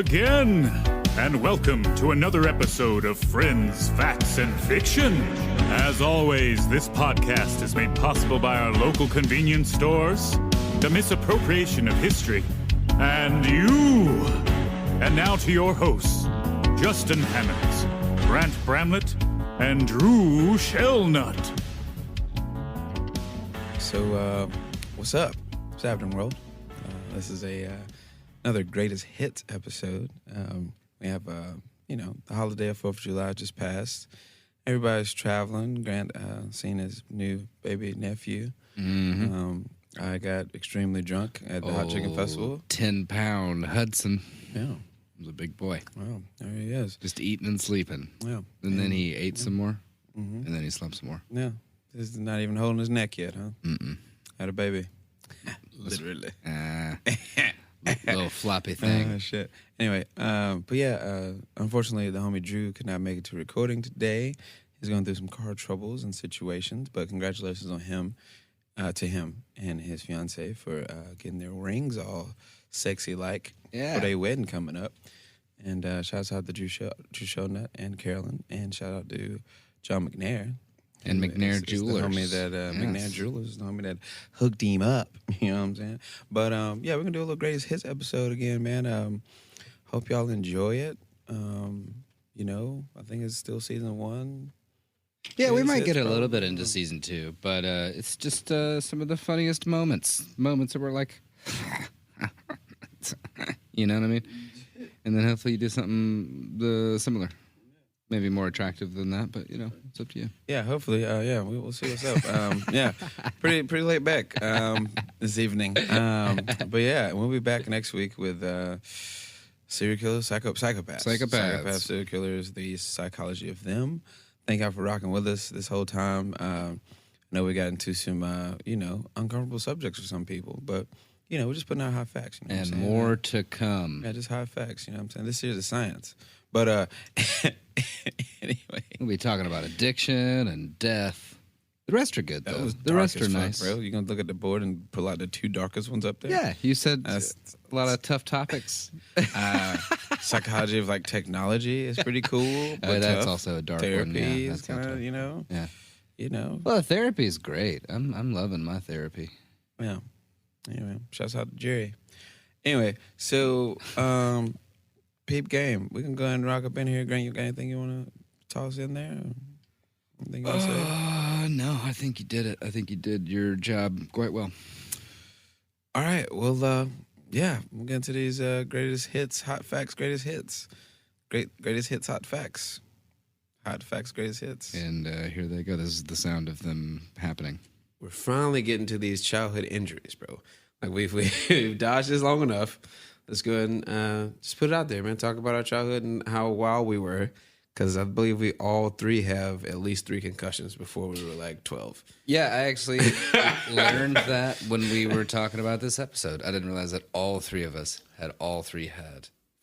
again, and welcome to another episode of Friends, Facts, and Fiction. As always, this podcast is made possible by our local convenience stores, the misappropriation of history, and you. And now to your hosts, Justin Hammonds, Grant Bramlett, and Drew Shellnut. So, what's up? What's happening, world? This is another greatest hits episode. We have, the holiday of 4th of July just passed. Everybody's traveling. Grant seen his new baby nephew. Mm-hmm. I got extremely drunk at the Hot Chicken Festival. 10-pound Hudson. Yeah. He was a big boy. Wow, there he is. Just eating and sleeping. Yeah. And then he ate some more. Mm-hmm. And then he slept some more. Yeah. This is not even holding his neck yet, huh? Mm-mm. Had a baby. Literally. Little floppy thing. Shit. Anyway, unfortunately, the homie Drew could not make it to recording today. He's going through some car troubles and situations, but congratulations on him, to him and his fiance for getting their rings all sexy like for their wedding coming up. And shouts out to Drew Shellnut and Carolyn, and shout out to John McNair. And McNair Jewelers. It's the homie that, McNair Jewelers is the homie that hooked him up. You know what I'm saying? But, we're going to do a little greatest hits episode again, man. Hope y'all enjoy it. I think it's still season 1. Yeah, we might get a probably little bit into season 2, but it's just some of the funniest moments. Moments that were like, you know what I mean? And then hopefully you do something similar. Maybe more attractive than that, but, it's up to you. Yeah, hopefully. We'll see what's up. Pretty late back this evening. But, yeah, we'll be back next week with serial killers, psychopaths. Psychopaths, serial killers, the psychology of them. Thank y'all for rocking with us this whole time. I know we got into some, uncomfortable subjects for some people, but, we're just putting out hot facts. You know and more to come. Yeah, just hot facts, you know what I'm saying? This here's the science. But anyway. We'll be talking about addiction and death. The rest are good, though. The rest are nice. Bro. You're going to look at the board and pull out the 2 darkest ones up there? Yeah, you said a lot of tough topics. Psychology of, technology is pretty cool. But that's also a dark therapy one. Therapy is kind of, Yeah. Well, therapy is great. I'm loving my therapy. Yeah. Anyway, shouts out to Jerry. Anyway, so... peep game. We can go ahead and rock up in here. Grant, you got anything you want to toss in there? Anything you want to say? No, I think you did it. I think you did your job quite well. All right. Well, we'll get into these greatest hits, hot facts, greatest hits. Greatest hits, hot facts. Hot facts, greatest hits. And here they go. This is the sound of them happening. We're finally getting to these childhood injuries, bro. We've dodged this long enough. Let's go ahead and just put it out there, man. Talk about our childhood and how wild we were. Because I believe we all 3 have at least 3 concussions before we were 12. Yeah, I actually learned that when we were talking about this episode. I didn't realize that all 3 of us had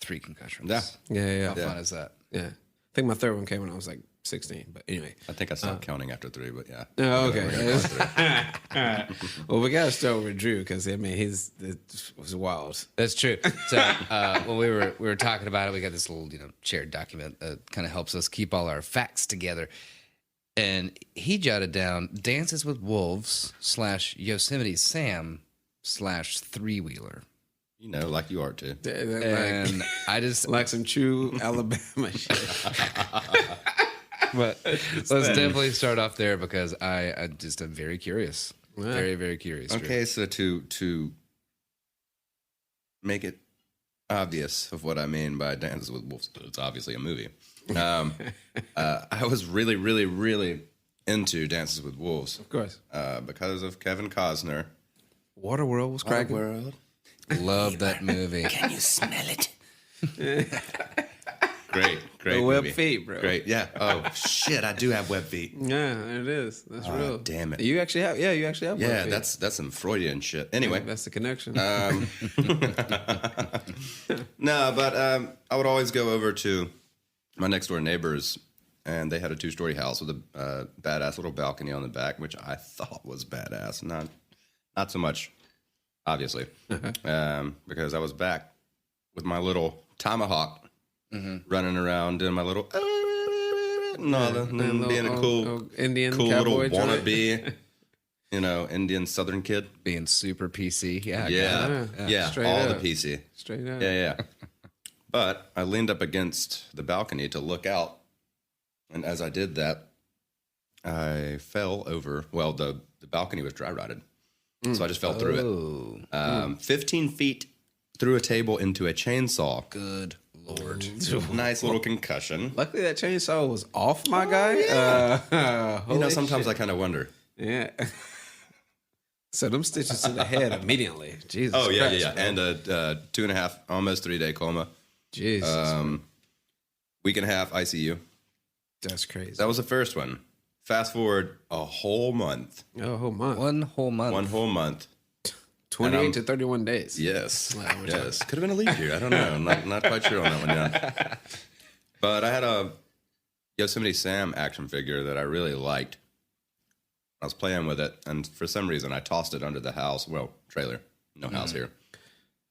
3 concussions. Yeah. How fun is that? Yeah. I think my third one came when I was 16. But anyway. I think I stopped counting after 3, but yeah. Oh, okay. Well, we got to start with Drew because, it was wild. That's true. So when we were talking about it, we got this little, shared document that kind of helps us keep all our facts together. And he jotted down Dances with Wolves / Yosemite Sam / 3-wheeler. Like you are too. And I just... like some true Alabama shit. But let's definitely start off there because I just am very curious. Yeah. Very, very curious. Okay, so to make it obvious of what I mean by Dances with Wolves, it's obviously a movie. I was really, really, really into Dances with Wolves. Of course. Because of Kevin Costner. Waterworld was cracking. Love that movie. Can you smell it? Great the web movie. Feet, bro. Great, yeah. Oh, shit, I do have web feet. Yeah, it is. That's real. Damn it. You actually have web feet. Yeah, that's some Freudian shit. Anyway. That's the connection. No, but I would always go over to my next door neighbors, and they had a 2-story house with a badass little balcony on the back, which I thought was badass. Not so much, obviously, because I was back with my little tomahawk, running around doing my little, being a cool Indian cool little cowboy joint. wannabe, Indian Southern kid. Being super PC. Yeah. Yeah, straight all up. the PC. Straight up. Yeah. But I leaned up against the balcony to look out, and as I did that, I fell over. Well, the balcony was dry rotted, so I just fell through it. 15 feet through a table into a chainsaw. Good Lord. Nice little concussion. Luckily, that chainsaw was off, my guy. Sometimes I kind of wonder. Yeah. So them stitches to the head immediately. Jesus. Oh yeah, Christ, yeah. bro. And a 2.5, almost 3 day coma. Jesus. Week and a half ICU. That's crazy. That was the first one. Fast forward a whole month. Oh, a whole month. One whole month. 1 whole month. 28 to 31 days. Yes. Wow, we're Yes. Could have been a leap year. I don't know. Not quite sure on that one yet. But I had a Yosemite Sam action figure that I really liked. I was playing with it, and for some reason, I tossed it under the house. Well, trailer. No house here.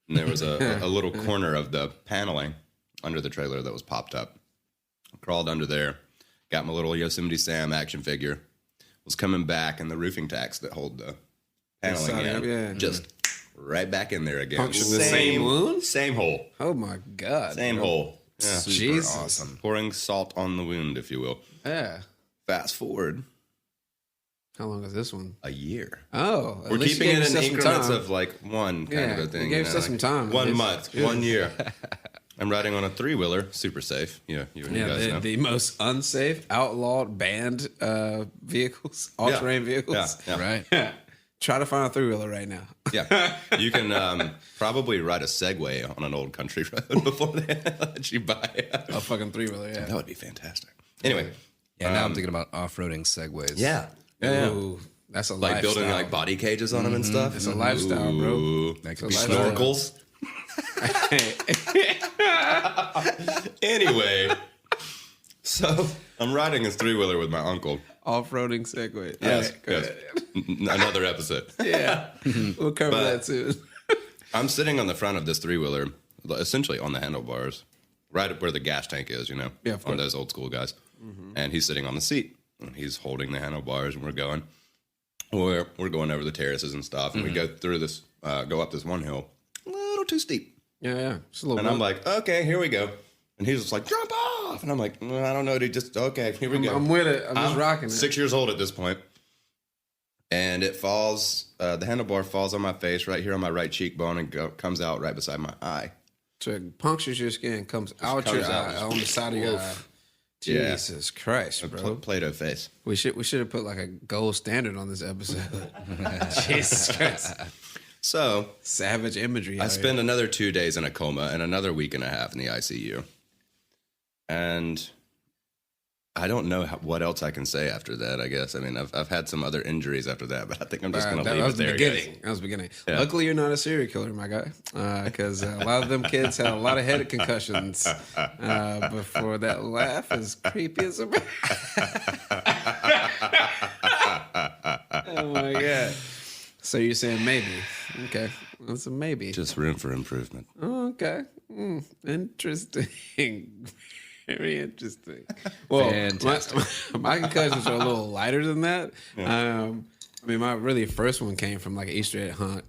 And there was a little corner of the paneling under the trailer that was popped up. I crawled under there, got my little Yosemite Sam action figure, was coming back, and the roofing tacks that hold the paneling in, just right back in there again. Punctured the same wound? Same hole. Oh, my God. Same hole. Yeah. Super Jesus. awesome. Pouring salt on the wound, if you will. Yeah. Fast forward How long is this one? a year. Oh. at We're least you keeping gave it in yourself some increments time. of like one kind of a thing. You gave yourself some time. 1 It's month, good. 1 year. I'm riding on a 3-wheeler, super safe. Yeah, you guys know. The most unsafe, outlawed, banned vehicles, all-terrain vehicles. Yeah. Right. Try to find a three-wheeler right now. Yeah, you can probably ride a Segway on an old country road before they let you buy it. A fucking three-wheeler, yeah. That would be fantastic. Anyway, Yeah, now I'm thinking about off-roading segways. yeah, Ooh, that's a like lifestyle. building like body cages on them and stuff. It's a lifestyle, bro. Ooh. That could It's be a smart. Snorkels. Anyway, so I'm riding this 3-wheeler with my uncle. Off-roading Segway. Yes, Okay, go yes. ahead. Another episode. Yeah. We'll cover But- that soon. I'm sitting on the front of this 3-wheeler, essentially on the handlebars, right up where the gas tank is, Yeah, of one of course. those old school guys. And he's sitting on the seat, and he's holding the handlebars, and we're going over the terraces and stuff, and we go through this, go up this one hill, a little too steep. Yeah. Just a little And bit. I'm like, okay, here we go. And he's just like, jump off. And I'm like, I don't know, dude, just, okay, here we go. I'm with it. I'm just rocking it. 6 years old at this point. And it falls, the handlebar falls on my face right here on my right cheekbone and comes out right beside my eye. So it punctures your skin, comes out comes your out, eye, just on the side of your oof. eye. Yeah. Jesus Christ, bro. Play-Doh face. We should have put like a gold standard on this episode. Jesus Christ. So Savage imagery. I out spend another 2 days in a coma and another week and a half in the ICU. And I don't know what else I can say after that, I guess. I mean, I've had some other injuries after that, but I think I'm just going to leave that it was the there, beginning. guys. That was the beginning. Yeah. Luckily, you're not a serial killer, my guy, because a lot of them kids had a lot of head concussions before that laugh is creepy as a. Oh my god! So you're saying maybe? Okay, that's a maybe. Just room for improvement. Oh, okay, interesting. Very interesting. Well, my concussions are a little lighter than that. I mean, my really first one came from like an Easter egg hunt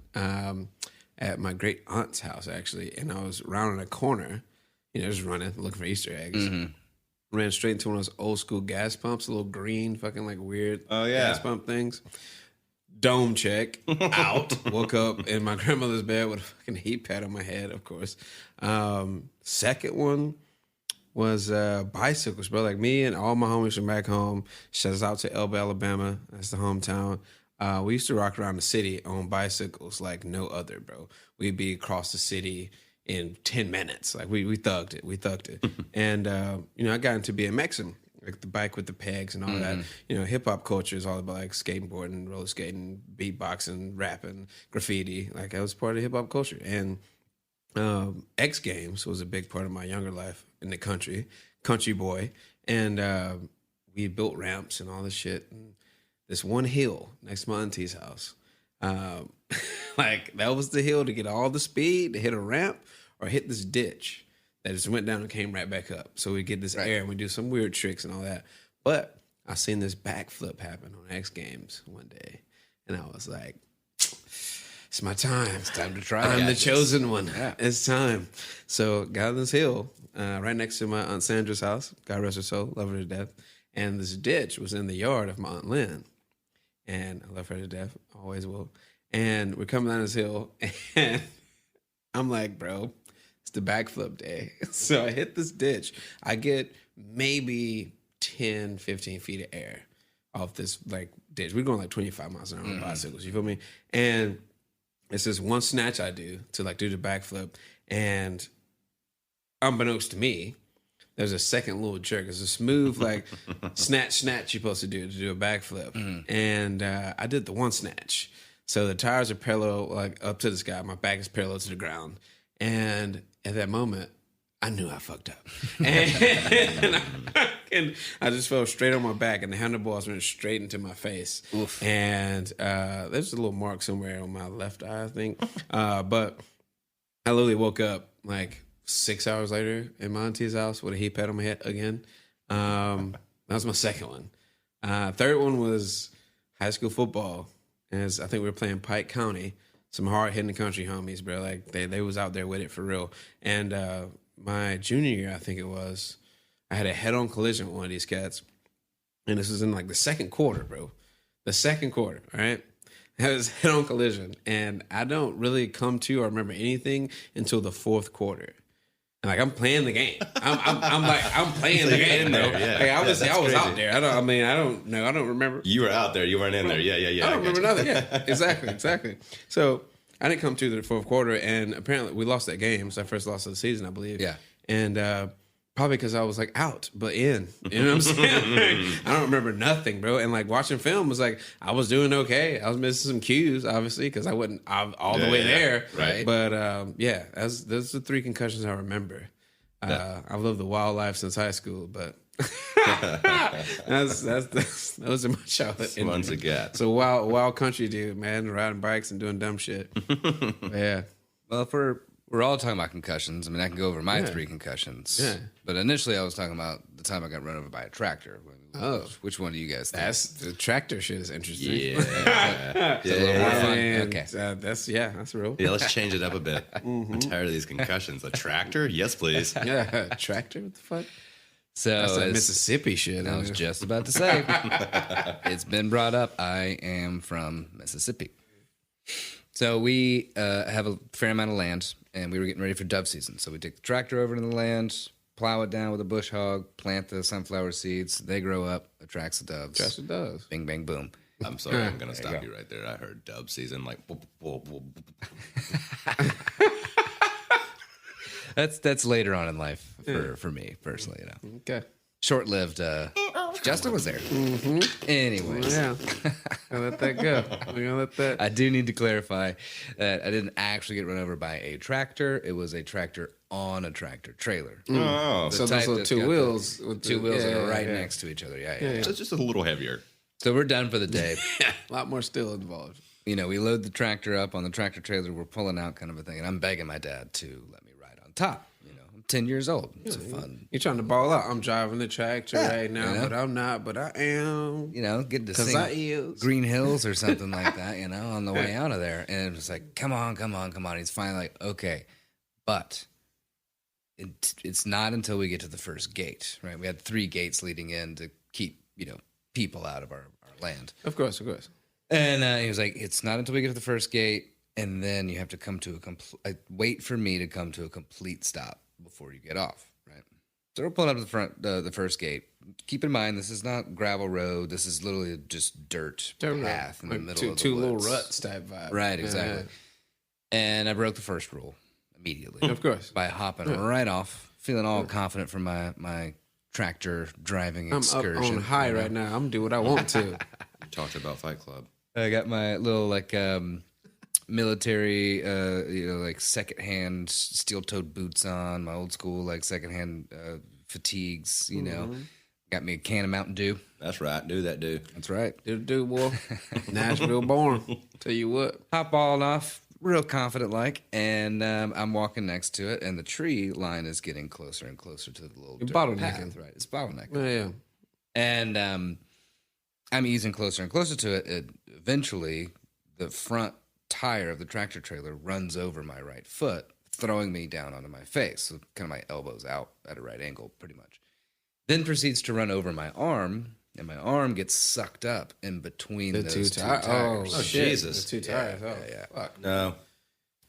at my great aunt's house, actually. And I was rounding a corner, just running, looking for Easter eggs. Ran straight into one of those old school gas pumps, a little green, fucking like weird gas pump things. Dome check, out. Woke up in my grandmother's bed with a fucking heat pad on my head, of course. Second one was bicycles, bro. Like me and all my homies from back home. Shouts out to Elba, Alabama. That's the hometown. We used to rock around the city on bicycles like no other, bro. We'd be across the city in 10 minutes. Like we thugged it. We thugged it. And, I got into BMXing, like the bike with the pegs and all that. Hip hop culture is all about like skateboarding, roller skating, beatboxing, rapping, graffiti. Like that was part of hip hop culture. And X Games was a big part of my younger life in the country boy. And we built ramps and all this shit. And this one hill next to my auntie's house, like that was the hill to get all the speed, to hit a ramp or hit this ditch. that just went down and came right back up. So we get this air and we do some weird tricks and all that. But I seen this backflip happen on X Games one day, and I was like, it's my time. It's time to try. I'm the chosen one. Yeah. It's time. So got on this hill right next to my Aunt Sandra's house. God rest her soul. Love her to death. And this ditch was in the yard of my Aunt Lynn. And I love her to death. Always will. And we're coming down this hill. And I'm like, bro, it's the backflip day. So I hit this ditch. I get maybe 10, 15 feet of air off this like ditch. We're going like 25 miles an hour on bicycles. You feel me? And it's this one snatch I do to like do the backflip, and unbeknownst to me, there's a second little jerk. It's a smooth like snatch you're supposed to do a backflip, and I did the one snatch. So the tires are parallel like up to the sky. My back is parallel to the ground, and at that moment, I knew I fucked up, and I just fell straight on my back, and the handlebars went straight into my face. Oof. And there's a little mark somewhere on my left eye, I think. But I literally woke up like 6 hours later in my auntie's house with a heat pad on my head again. That was my second one. Third one was high school football, as I think we were playing Pike County. Some hard hitting country homies, bro. Like they was out there with it for real. And my junior year, I think it was, I had a head-on collision with one of these cats. And this was in like the second quarter, bro. The second quarter, all right? I had this head-on collision. And I don't really come to or remember anything until the fourth quarter. And like I'm playing the game. I'm playing the game, bro. Yeah. Like, I was crazy. out there. I don't know. I don't remember. You were out there. You weren't in there. Yeah. I don't remember nothing. Yeah, exactly. So I didn't come to the fourth quarter, and apparently we lost that game. It's our first loss of the season, I believe. Yeah. And probably because I was like out, but in. You know what I'm saying? I don't remember nothing, bro. And like watching film was like, I was doing okay. I was missing some cues, obviously, because I wasn't all the way there. Right. But those are the three concussions I remember. I've lived the wild life since high school, but those are my childhood. Ones it got. So wild country dude, man, riding bikes and doing dumb shit. Yeah. Well, if we're all talking about concussions, I mean, I can go over my 3 concussions. Yeah. But initially, I was talking about the time I got run over by a tractor. Oh. Which one do you guys think? That's the tractor shit is interesting. Yeah. fun. Okay. That's real. Yeah, let's change it up a bit. I'm tired of these concussions. A tractor? Yes, please. Yeah, tractor. What the fuck? So That's like Mississippi shit. I was just about to say, it's been brought up. I am from Mississippi. So we have a fair amount of land, and we were getting ready for dove season. So we take the tractor over to the land, plow it down with a bush hog, plant the sunflower seeds. They grow up, attracts the doves. Attracts the doves. Bing, bang, boom. I'm sorry. I'm going to stop you right there. I heard dub season like. That's later on in life for me personally, you know. Okay. Short-lived. Justin was there. Mm-hmm. Anyways, yeah, I'll let that go. We're gonna let that. I do need to clarify that I didn't actually get run over by a tractor. It was a tractor on a tractor trailer. Oh, So those little two wheels, with Two wheels that are right yeah. next to each other. Yeah. so it's just a little heavier. So we're done for the day. A lot more still involved. You know, we load the tractor up on the tractor trailer. We're pulling out kind of a thing, and I'm begging my dad to let me ride on top. You know, I'm 10 years old. It's a fun. You're trying to ball out. I'm driving the tractor right now, you know? but I'm not. But I am. You know, get to 'Cause sing I is. Green Hills or something like that, you know, on the way out of there. And it was like, come on. He's finally like, okay. But it's not until we get to the first gate, right? We had 3 gates leading in to keep, you know, people out of our land. Of course. And he was like, it's not until we get to the first gate, and then you have to come to wait for me to come to a complete stop before you get off, right? So we're pulling up to the front, the first gate. Keep in mind, this is not gravel road. This is literally just dirt path in the middle of the two little woods. ruts type vibe. Right, exactly. And I broke the first rule immediately. Of course. By hopping right off, feeling all confident from my tractor driving I'm excursion. up on high right now. I'm gonna do what I want to. Talked about Fight Club. I got my little like military, like secondhand steel-toed boots on, my old school like secondhand fatigues. You know, got me a can of Mountain Dew. That's right. Do that, dude. That's right. Do boy. Nashville born. Tell you what. Hop on off, real confident like, and I'm walking next to it, and the tree line is getting closer and closer to the little dirt path, right? It's bottlenecking. Yeah. And I'm easing closer and closer to it. Eventually, the front tire of the tractor trailer runs over my right foot, throwing me down onto my face. So kind of my elbows out at a right angle, pretty much. Then proceeds to run over my arm, and my arm gets sucked up in between those two tires. Oh, Jesus. The 2 tires. Yeah. Fuck. No.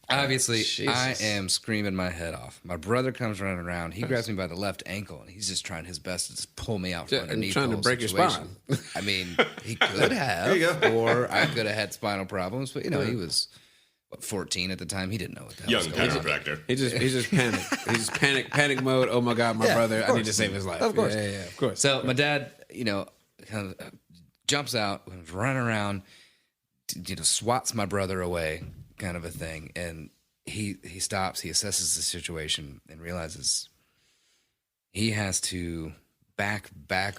Obviously, Jesus. I am screaming my head off. My brother comes running around. He grabs me by the left ankle, and he's just trying his best to just pull me out from underneath trying the to whole break your situation. spine. I mean, he could have, There you go. or I could have had spinal problems. But, he was, 14 at the time. He didn't know what the hell Young was going on. chiropractor. He just panicked. He's just panic mode. Oh my God, my brother! I need to save his life. Of course. Yeah, of course. So my dad, kind of jumps out, running around, swats my brother away, kind of a thing. And he stops, he assesses the situation and realizes he has to back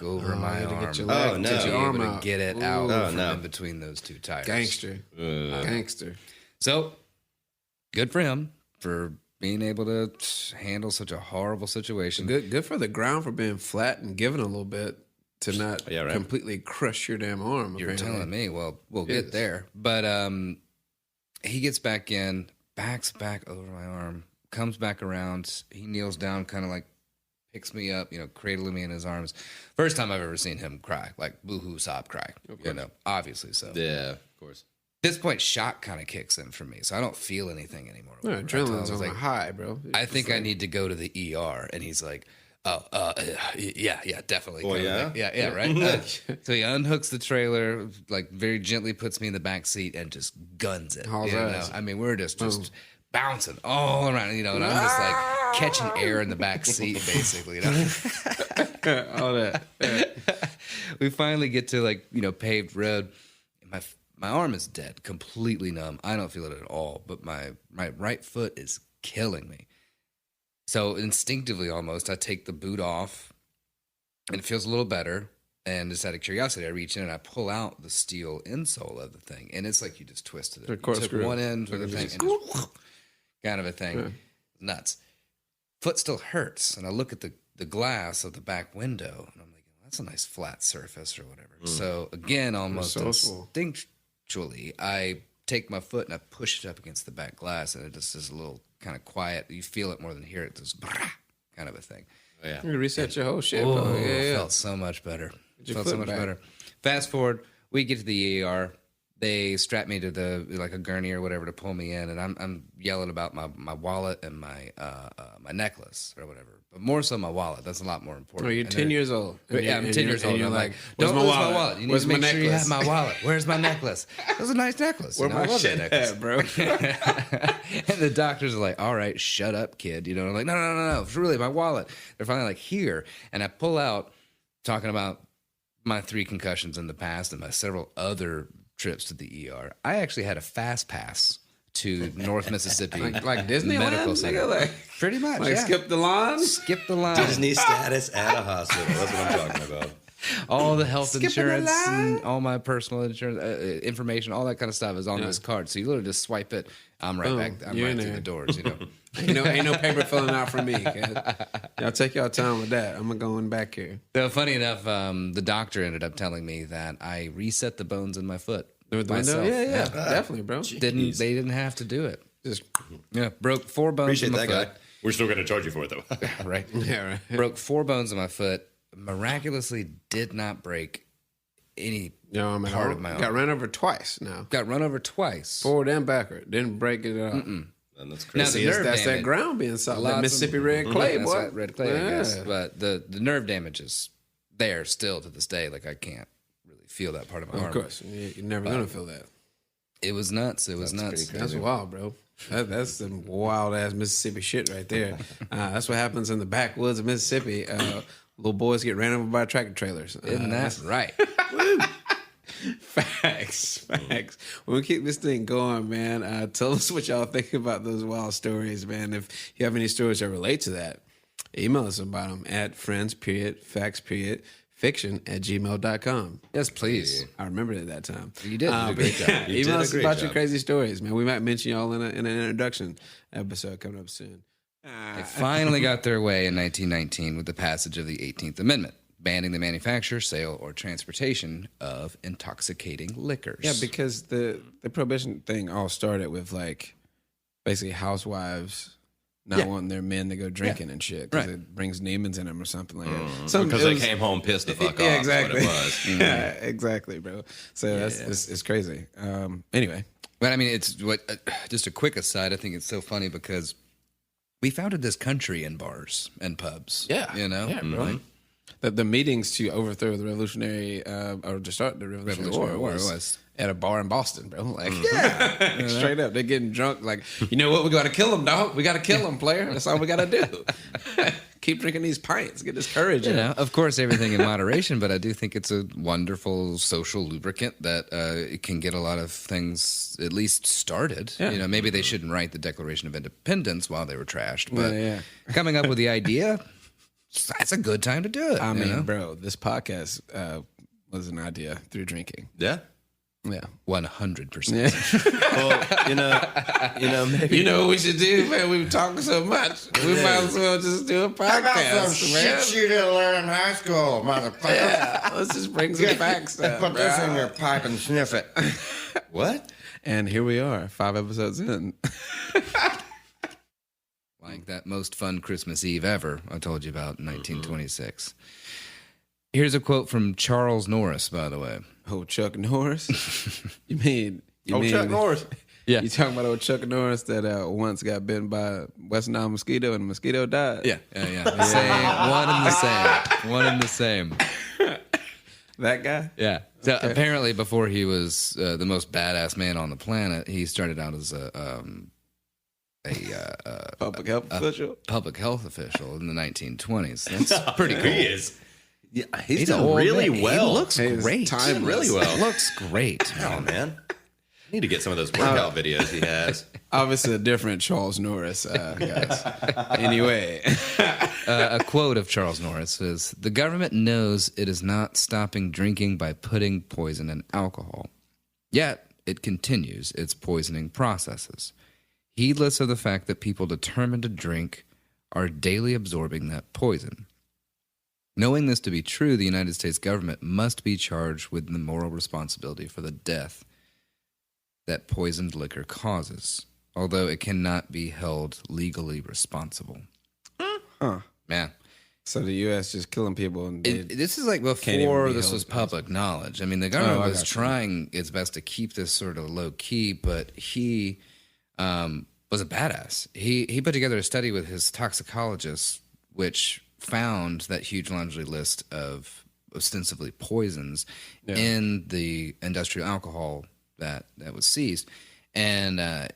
over my arm get your leg, to get be your able arm to out. get it Ooh. out Oh, from no. in between those two tires. Gangster. So good for him for being able to handle such a horrible situation. Good for the ground for being flat and giving a little bit to not Yeah, right. completely crush your damn arm. You're apparently. telling me. Well, we'll Yes. get there. But he gets back in, backs back over my arm, comes back around. He kneels down, kind of like picks me up, cradling me in his arms. First time I've ever seen him cry, like boo-hoo sob cry. Obviously so. Yeah, of course. At this point, shock kind of kicks in for me, so I don't feel anything anymore. Yeah, I told him, adrenaline's I was on a high, bro. I think I need to go to the ER. And he's like, yeah, definitely. Oh, kind of yeah? thing. Yeah, right. So he unhooks the trailer, like very gently puts me in the back seat and just guns it. Hauls ass. I mean, we're just bouncing all around, and I'm just like catching air in the back seat, basically. all that. Yeah. We finally get to paved road. My arm is dead, completely numb. I don't feel it at all, but my right foot is killing me. So instinctively, almost, I take the boot off, and it feels a little better. And just out of curiosity, I reach in and I pull out the steel insole of the thing, and it's like you just twisted it. The You took corkscrew. one end of the thing, and just kind of a thing. Yeah. Nuts. Foot still hurts, and I look at the glass of the back window, and I'm like, that's a nice flat surface or whatever. So again, almost Resourceful. instinctually, I take my foot and I push it up against the back glass, and it just is a little kind of quiet. You feel it more than hear it. Just kind of a thing. Oh, yeah. You reset your whole shit, Oh, bro. Yeah. felt so much better. your Felt so foot much back. better. Fast forward, we get to the ER. They strap me to a gurney or whatever to pull me in, and I'm yelling about my wallet and my necklace or whatever. But more so my wallet. That's a lot more important. Oh, you're And 10 they're- years old. Yeah, I'm 10 years old. And I'm like, where's don't lose my wallet. You need Where's to my make sure you necklace? have my wallet. Where's my necklace? It was a nice necklace. Where I my love shit that necklace. at, bro? And the doctors are like, all right, shut up, kid. And I'm like, no. It's really my wallet. They're finally like, here. And I pull out, talking about my 3 concussions in the past and my several other trips to the ER. I actually had a fast pass to North Mississippi. like Disneyland, Medical nigga, Center. like Pretty much, like yeah. skip the line. Skip the line. Disney status at a hospital. That's what I'm talking about. All the health Skipping the insurance line. and all my personal insurance information, all that kind of stuff is on this card. So you literally just swipe it. I'm right Boom. back. I'm You're right in through there. the doors. Ain't no paper filling out for me, kid. Y'all take y'all time with that. I'm going back here. So funny enough, the doctor ended up telling me that I reset the bones in my foot With the window? myself. Yeah, definitely, bro. They didn't have to do it. Just Broke 4 bones Appreciate in my that foot. guy. We're still going to charge you for it, though. Right. yeah, right. Broke 4 bones in my foot. Miraculously did not break any No, man, part of my got arm. ran over twice now. Got run over twice. Forward and backward. Didn't break it at all. And that's Now, crazy. the nerve That's that damage- ground being soft. Lots That of- Mississippi red clay, That's boy. right, red clay, I guess. Yeah. But the nerve damage is there still to this day. Like I can't really feel that part of my arm. Of course. You're never going to feel that. It was nuts. It was nuts. pretty That's wild, bro. That's some wild ass Mississippi shit right there. That's what happens in the backwoods of Mississippi. Little boys get ran over by tractor trailers. Isn't that right? Facts. When we keep this thing going, man, tell us what y'all think about those wild stories, man. If you have any stories that relate to that, email us about them at friends, facts, fiction@gmail.com. Yes, please. I remember it that time. You did. You did a great job. You Email did a us great about your job. crazy stories, man. We might mention y'all in an introduction episode coming up soon. They finally got their way in 1919 with the passage of the 18th Amendment, banning the manufacture, sale, or transportation of intoxicating liquors. Yeah, because the prohibition thing all started with like basically housewives not wanting their men to go drinking and shit because it brings demons in them or something like that. Because they came home pissed the fuck off. Yeah, exactly. Is what it was. Yeah, exactly, bro. So it's crazy. Anyway, But I mean, it's what. Just a quick aside. I think it's so funny because we founded this country in bars and pubs. You know. Yeah, bro. The meetings to overthrow the revolutionary or to start the Revolutionary War was at a bar in Boston, bro. Like, straight up, they're getting drunk. Like, you know what? We got to kill them, dog. We got to kill them, player. That's all we got to do. Keep drinking these pints. Get this courage. You know, of course, everything in moderation, but I do think it's a wonderful social lubricant that it can get a lot of things at least started. Yeah. You know, maybe they shouldn't write the Declaration of Independence while they were trashed, but coming up with the idea, that's a good time to do it. I mean, you know? bro, this podcast was an idea through drinking. Yeah. Yeah. 100%. Well, you know, maybe You know what we should do, man? We've talked so much. We might as well just do a podcast, man. you didn't learn in high school, motherfucker. Yeah, let's just bring some facts up. Put this in bro. your pipe and sniff it. What? And here we are, 5 episodes in. Like that most fun Christmas Eve ever I told you about in 1926. Here's a quote from Charles Norris, by the way. Oh, Chuck Norris? You mean Chuck Norris. Yeah. You talking about old Chuck Norris that once got bitten by a West Nile mosquito and the mosquito died? Yeah. The same. One and the same. One and the same. That guy? Yeah. So apparently, before he was the most badass man on the planet, he started out as a Public health official? public health official in the 1920s. That's pretty cool. He is. Yeah, he's an doing old really man. well. He looks He's great. timeless. really well. Looks great. Oh man, I need to get some of those workout videos he has. Obviously a different Charles Norris, guys. Anyway. A quote of Charles Norris is, "The government knows it is not stopping drinking by putting poison in alcohol. Yet it continues its poisoning processes, heedless of the fact that people determined to drink are daily absorbing that poison. Knowing this to be true, the United States government must be charged with the moral responsibility for the death that poisoned liquor causes, although it cannot be held legally responsible." Man. So the U.S. just killing people and This is like even before be this held was public knowledge. I mean, the government I was got you. trying its best to keep this sort of low key, but he was a badass. He put together a study with his toxicologist, which found that huge laundry list of ostensibly poisons in the industrial alcohol that was seized, and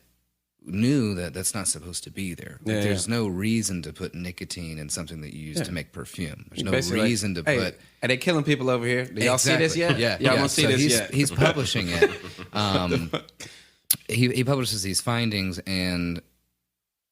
knew that that's not supposed to be there. Like, there's no reason to put nicotine in something that you use to make perfume. There's no Basically, reason to hey, put. are they killing people over here? Do y'all see this yet? Yeah, Y'all don't see So this he's, yet? He's publishing it. He publishes these findings and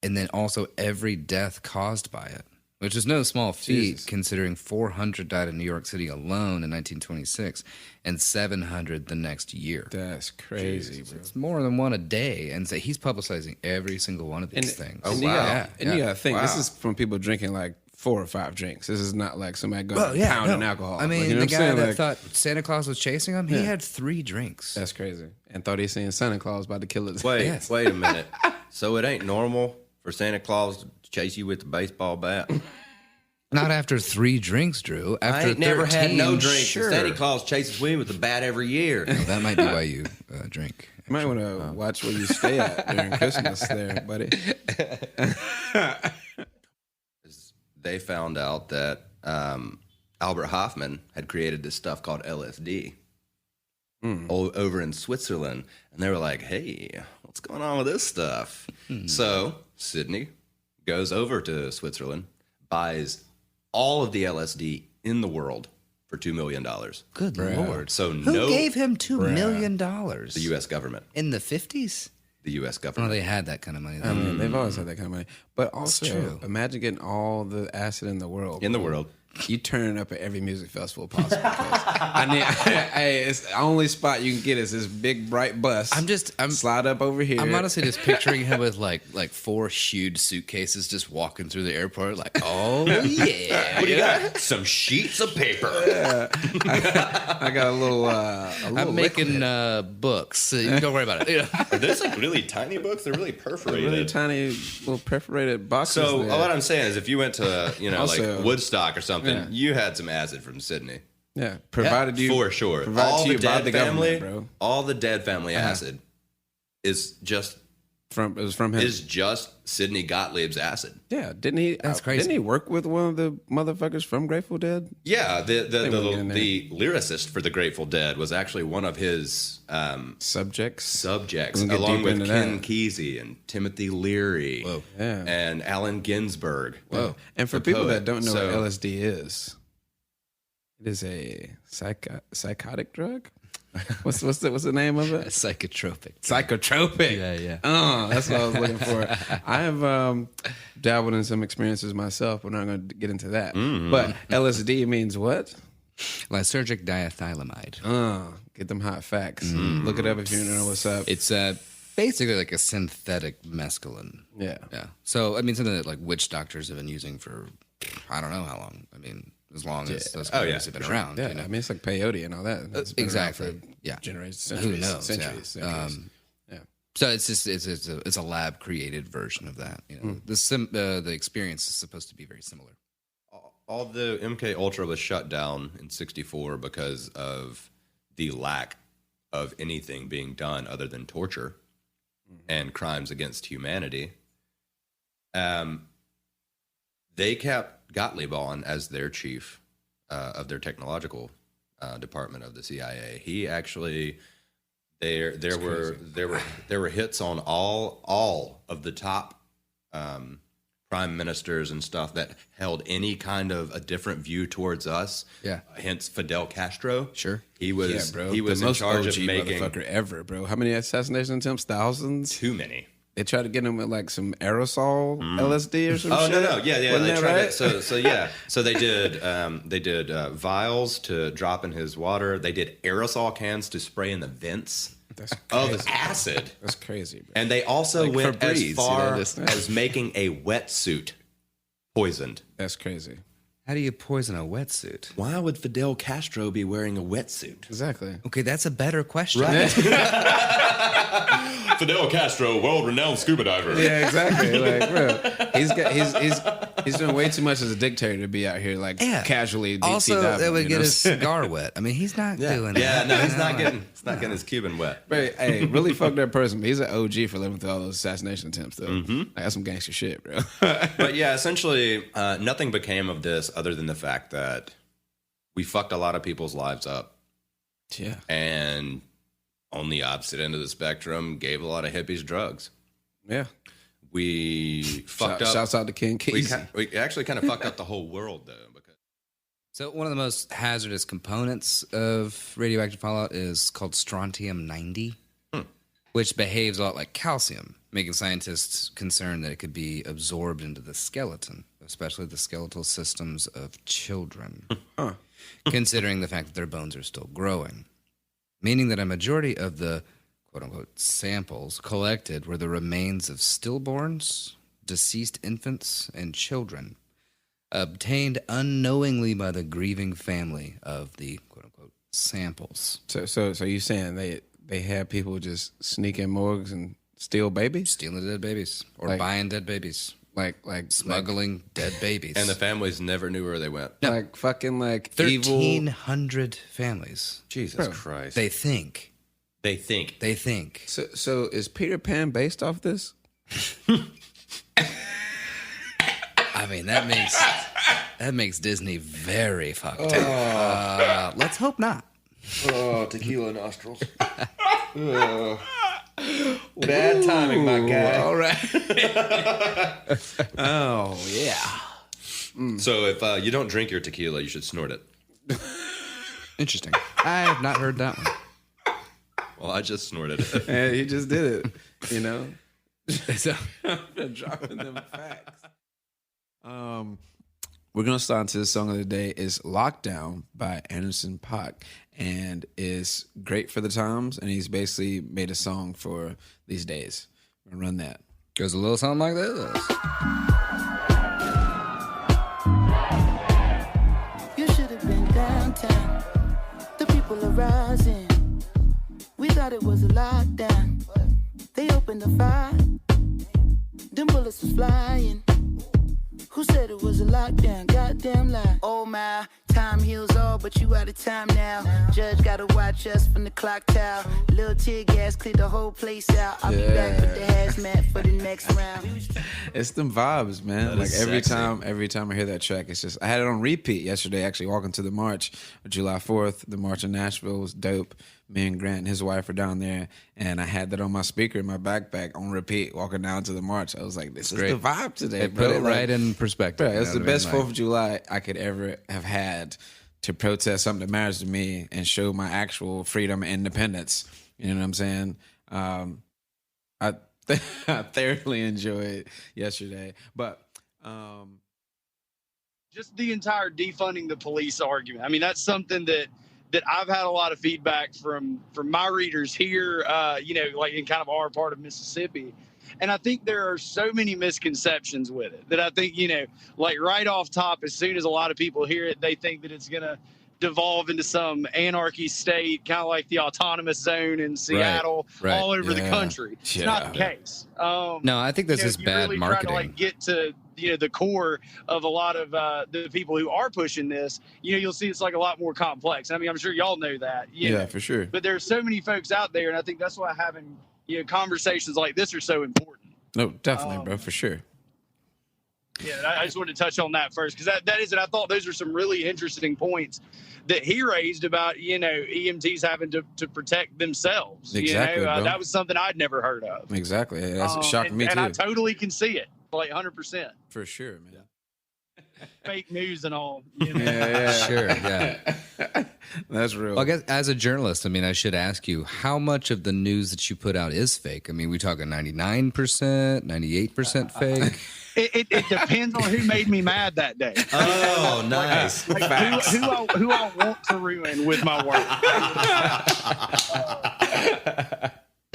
then also every death caused by it, which is no small feat considering 400 died in New York City alone in 1926 and 700 the next year. That's crazy, bro. It's more than one a day, and so he's publicizing every single one of these things. And you gotta think, this is from people drinking like 4 or 5 drinks. This is not like somebody going pounding alcohol. I mean, Like, you know the what I'm guy saying? that Like, thought Santa Claus was chasing him, he had 3 drinks. that's crazy. And thought he seen Santa Claus about to kill his Wait a minute. So it ain't normal for Santa Claus to chase you with a baseball bat? Not after 3 drinks, Drew. After I ain't never had 13, no drinks. Sure. Santa Claus chases me with a bat every year. Well, that might be why you drink. You might want to watch where you stay at during Christmas there, buddy. They found out that Albert Hoffman had created this stuff called LSD over in Switzerland. And they were like, hey, what's going on with this stuff? So Sydney goes over to Switzerland, buys all of the LSD in the world for $2 million. Good Lord. So Who gave him $2 million? The U.S. government. In the 50s? The U.S. Oh, government. they had that kind of money. I mean, they've always had that kind of money. But also, true. imagine getting all the acid in the world. In the world. you turning up at every music festival possible. It's the only spot you can get is this big bright bus. I'm slide up over here. I'm honestly just picturing him with like 4 huge suitcases just walking through the airport like, oh yeah. What do you got? Some sheets of paper. Yeah. I got a little I'm making books. Don't worry about it. Are those like really tiny books? They're really perforated. really tiny little perforated boxes. So there. what I'm saying is, if you went to Also, like Woodstock or something, yeah. you had some acid from Sydney. Yeah, provided you For sure. provided All to the you by dead the family, government, bro. all the dead family acid is just It was from him. Sidney Gottlieb's acid. Yeah, didn't he? That's crazy. Didn't he work with one of the motherfuckers from Grateful Dead? Yeah, the wouldn't get in lyricist for the Grateful Dead was actually one of his Subjects, subjects, We can get along deeper with into Ken that. Kesey and Timothy Leary. Whoa. Yeah. And Allen Ginsberg. Whoa. And for the people poet. that don't know So- what LSD is, it is a psychotic drug. What's the name of it? Psychotropic. Psychotropic. Yeah. Oh, that's what I was looking for. I have dabbled in some experiences myself. We're not going to get into that. But LSD means what? Lysergic diethylamide. Get them hot facts. Look it up if you don't know what's up. It's basically like a synthetic mescaline. Yeah. Yeah. So, I mean, something that like witch doctors have been using for, I don't know how long. I mean, as long as those companies have been around. Yeah, You know? I mean, it's like peyote and all that. It's been around Exactly. for Yeah. generations, Who knows? centuries. Yeah. Yeah. So it's just it's a lab created version of that. You know, the experience is supposed to be very similar. All the MK Ultra was shut down in '64 because of the lack of anything being done other than torture and crimes against humanity. They kept Gottlieb on as their chief of their technological department of the CIA. He actually there were hits on all of the top prime ministers and stuff that held any kind of a different view towards us. Yeah. Hence Fidel Castro. Sure. He was bro. he was the in most charge OG of making motherfucker ever, bro. How many assassination attempts? Thousands. too many. They tried to get him with like some aerosol LSD or some Oh shit. no, yeah. Wasn't They that tried right? so they did vials to drop in his water. They did aerosol cans to spray in the vents That's of crazy. acid. That's crazy, bro. And they also Like went as Febreze, far you know, just- as making a wetsuit poisoned. That's crazy. How do you poison a wetsuit? Why would Fidel Castro be wearing a wetsuit? Exactly. Okay, that's a better question. Right. Fidel Castro, world-renowned scuba diver. Yeah, exactly. Like, bro, he's doing way too much as a dictator to be out here like casually. deep sea Also, diving, that would you get know? his cigar wet. I mean, he's not doing that. Yeah, no, he's not getting his Cuban wet. But, hey, really fucked up person. But he's an OG for living through all those assassination attempts, though. Like, that's some gangster shit, bro. But yeah, essentially, nothing became of this other than the fact that we fucked a lot of people's lives up. Yeah. And on the opposite end of the spectrum, gave a lot of hippies drugs. Yeah. We fucked up. Shouts out to King Kesey. We actually kind of fucked up the whole world, though. Because So one of the most hazardous components of radioactive fallout is called strontium-90, which behaves a lot like calcium, making scientists concerned that it could be absorbed into the skeleton, especially the skeletal systems of children, considering the fact that their bones are still growing. Meaning that a majority of the quote-unquote samples collected were the remains of stillborns, deceased infants, and children, obtained unknowingly by the grieving family of the quote-unquote samples. So you saying they had people just sneak in morgues and steal babies? Stealing dead babies or Like- buying dead babies. Like Smuggling dead babies. and the families never knew where they went. like fucking like evil. 1,300 families. Jesus Christ. They think. They think. So is Peter Pan based off this? I mean, that makes Disney very fucked up. Let's hope not. Oh, tequila nostrils. Bad timing, my guy. All right. Oh yeah. So if you don't drink your tequila, you should snort it. Interesting. I have not heard that one. Well, I just snorted it. And he just did it. You know. So, Dropping them facts. we're going to start into the song of the day. Is Lockdown by Anderson .Paak, and is great for the times, and he's basically made a song for these days. We're going to run that. Goes a little something like this. You should have been downtown. The people are rising. We thought it was a lockdown. They opened the fire. Them bullets was flying. Who said it was a lockdown? Goddamn lie. Oh my, time heals all, but you out of time now. Judge gotta watch us from the clock tower. Little tear gas cleared the whole place out. I'll be back with the hazmat for the next round. It's them vibes, man. That Like is every sexy. time I hear that track, it's just I had it on repeat yesterday. Actually, walking to the march, July 4th. The march in Nashville was dope. Me and Grant and his wife were down there, and I had that on my speaker in my backpack on repeat, walking down to the march. I was like, "This is great. the vibe today." It put it right in perspective. Bro, it's you the know what I best mean? 4th of July I could ever have had to protest something that matters to me and show my actual freedom and independence. You know what I'm saying? I I thoroughly enjoyed yesterday, but just the entire defunding the police argument. I mean, that's something that I've had a lot of feedback from my readers here, like in kind of our part of Mississippi. And I think there are so many misconceptions with it that I think, like right off top, as soon as a lot of people hear it, they think that it's going to devolve into some anarchy state, kind of like the autonomous zone in Seattle, right. all over the Yeah. country. It's not the case. No, I think this is if you bad really marketing. Try to get to the core of a lot of the people who are pushing this, you'll see it's like a lot more complex. I mean, I'm sure y'all know that. yeah, for sure. But there's so many folks out there, and I think that's why having conversations like this are so important. No, definitely, bro, for sure. Yeah, I just wanted to touch on that first because that is, and I thought those are some really interesting points that he raised about EMTs having to protect themselves. Exactly, bro. That was something I'd never heard of. Exactly. That's shocking me and too. I totally can see it, like 100%. For sure, man. Fake news and all. Yeah. Sure, yeah. That's real. Well, I guess as a journalist, I mean, I should ask you, how much of the news that you put out is fake? I mean, we talking 99%, 98% fake? It depends on who made me mad that day. Oh, nice. Like who I want to ruin with my work.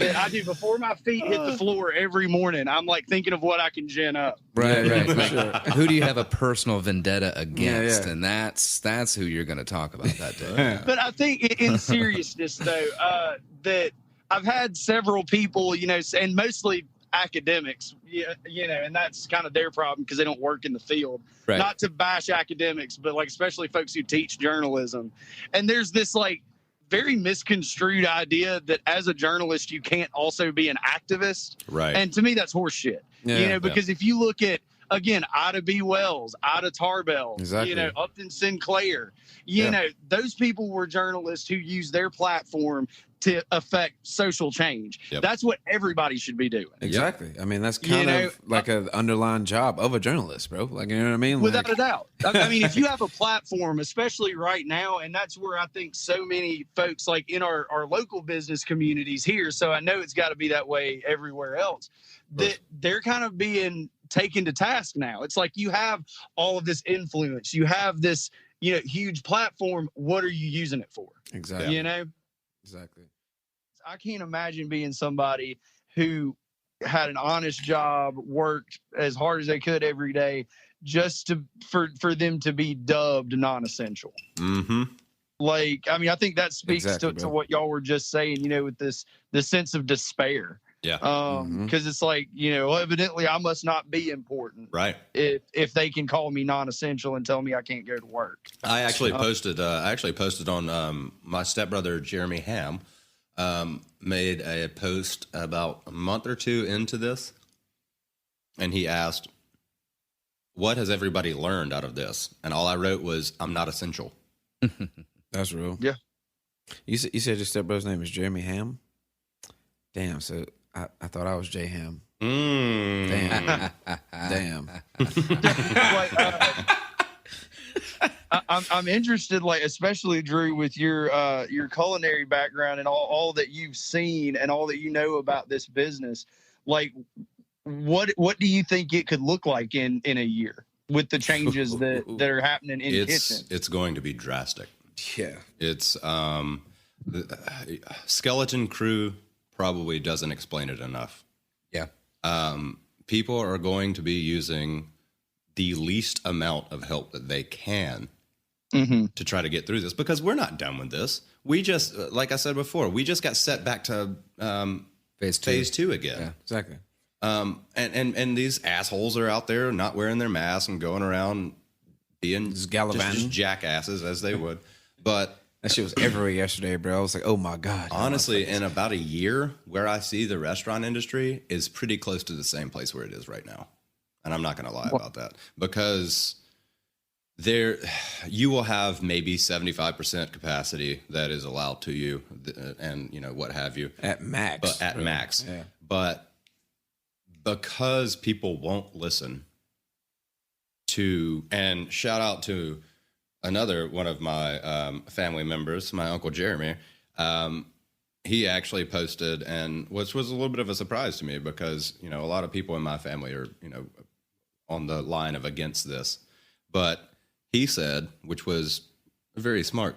I do before my feet hit the floor every morning. I'm like thinking of what I can gin up. Right. Like, who do you have a personal vendetta against? Yeah. And that's who you're going to talk about that day. But I think in seriousness, though, that I've had several people, and mostly academics, and that's kind of their problem because they don't work in the field. Right. Not to bash academics, but like especially folks who teach journalism. And there's this like very misconstrued idea that as a journalist you can't also be an activist. Right. And to me that's horseshit. Because if you look at again Ida B. Wells, Ida Tarbell, Exactly. Upton Sinclair, those people were journalists who used their platform to affect social change. Yep. That's what everybody should be doing. Exactly. I mean, that's kind of like an underlying job of a journalist, bro. Like, you know what I mean? Without a doubt. I mean, if you have a platform, especially right now, and that's where I think so many folks like in our local business communities here, so I know it's got to be that way everywhere else, that they're kind of being taken to task now. It's like you have all of this influence. You have this, huge platform. What are you using it for? Exactly. Exactly. I can't imagine being somebody who had an honest job, worked as hard as they could every day, just for them to be dubbed non-essential. Mm-hmm. Like, I mean, I think that speaks Exactly, to bro. what y'all were just saying, with this sense of despair. Yeah. Because it's like, evidently I must not be important Right. if they can call me non-essential and tell me I can't go to work. I actually posted. On my stepbrother Jeremy Ham made a post about a month or two into this, and he asked, "What has everybody learned out of this?" And all I wrote was, "I'm not essential." That's real. Yeah. You said your stepbrother's name is Jeremy Ham? Damn, so I thought I was J Ham. Damn. Damn. I'm interested, like especially Drew, with your culinary background and all that you've seen and all that you know about this business. Like, what do you think it could look like in a year? with the changes that are happening in kitchens. It's going to be drastic. Yeah. It's the skeleton crew probably doesn't explain it enough. Yeah. People are going to be using the least amount of help that they can to try to get through this, because we're not done with this. We just, like I said before, we just got set back to phase two again. Yeah, exactly. And these assholes are out there not wearing their masks and going around being Just gallivanting. just jackasses as they would. But That shit was everywhere yesterday, bro. I was like, oh my God. honestly, in about a year, where I see the restaurant industry is pretty close to the same place where it is right now. And I'm not going to lie about that, because you will have maybe 75% capacity that is allowed to you, and what have you At max. but at max. Yeah. But because people won't listen to, and shout out to another one of my family members, my Uncle Jeremy. He actually posted, and which was a little bit of a surprise to me, because a lot of people in my family are on the line of against this, but he said, which was a very smart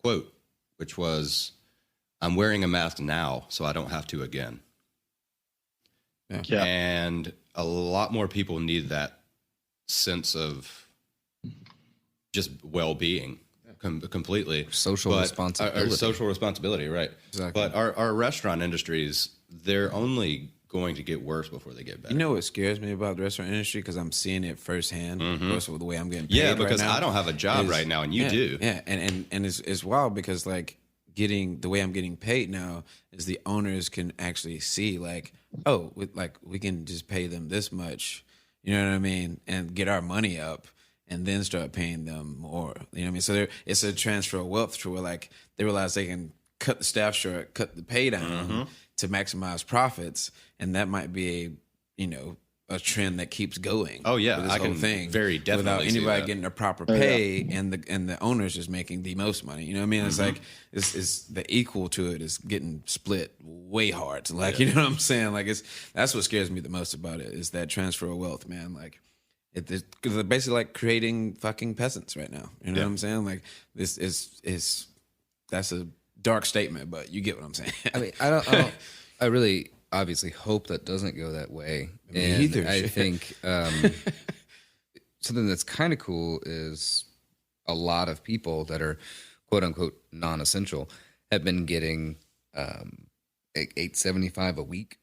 quote, which was, "I'm wearing a mask now, so I don't have to again." Yeah. And a lot more people need that sense of just well-being completely. Social responsibility. Social responsibility, right. Exactly. But our restaurant industries, they're only going to get worse before they get better. You know what scares me about the restaurant industry? Because I'm seeing it firsthand, because of the way I'm getting paid. Yeah, because right now, I don't have a job right now, and you do. Yeah, and it's wild, because like the way I'm getting paid now is the owners can actually see, like, oh, we can just pay them this much, you know what I mean, and get our money up, and then start paying them more. You know what I mean? So it's a transfer of wealth to where, like, they realize they can cut the staff short, cut the pay down to maximize profits, and that might be a trend that keeps going. Oh, yeah, with this I whole can thing, very definitely without see anybody that. getting their proper pay, and the owners just making the most money. You know what I mean? It's like it's the equal to it is getting split way hard. Like, you know what I'm saying? Like, that's what scares me the most about it, is that transfer of wealth, man. Like, because they're basically like creating fucking peasants right now. You know what I'm saying? Like, this is that's a dark statement, but you get what I'm saying. I mean, I really obviously hope that doesn't go that way. Me either. I think something that's kind of cool is a lot of people that are quote unquote non-essential have been getting $8.75 a week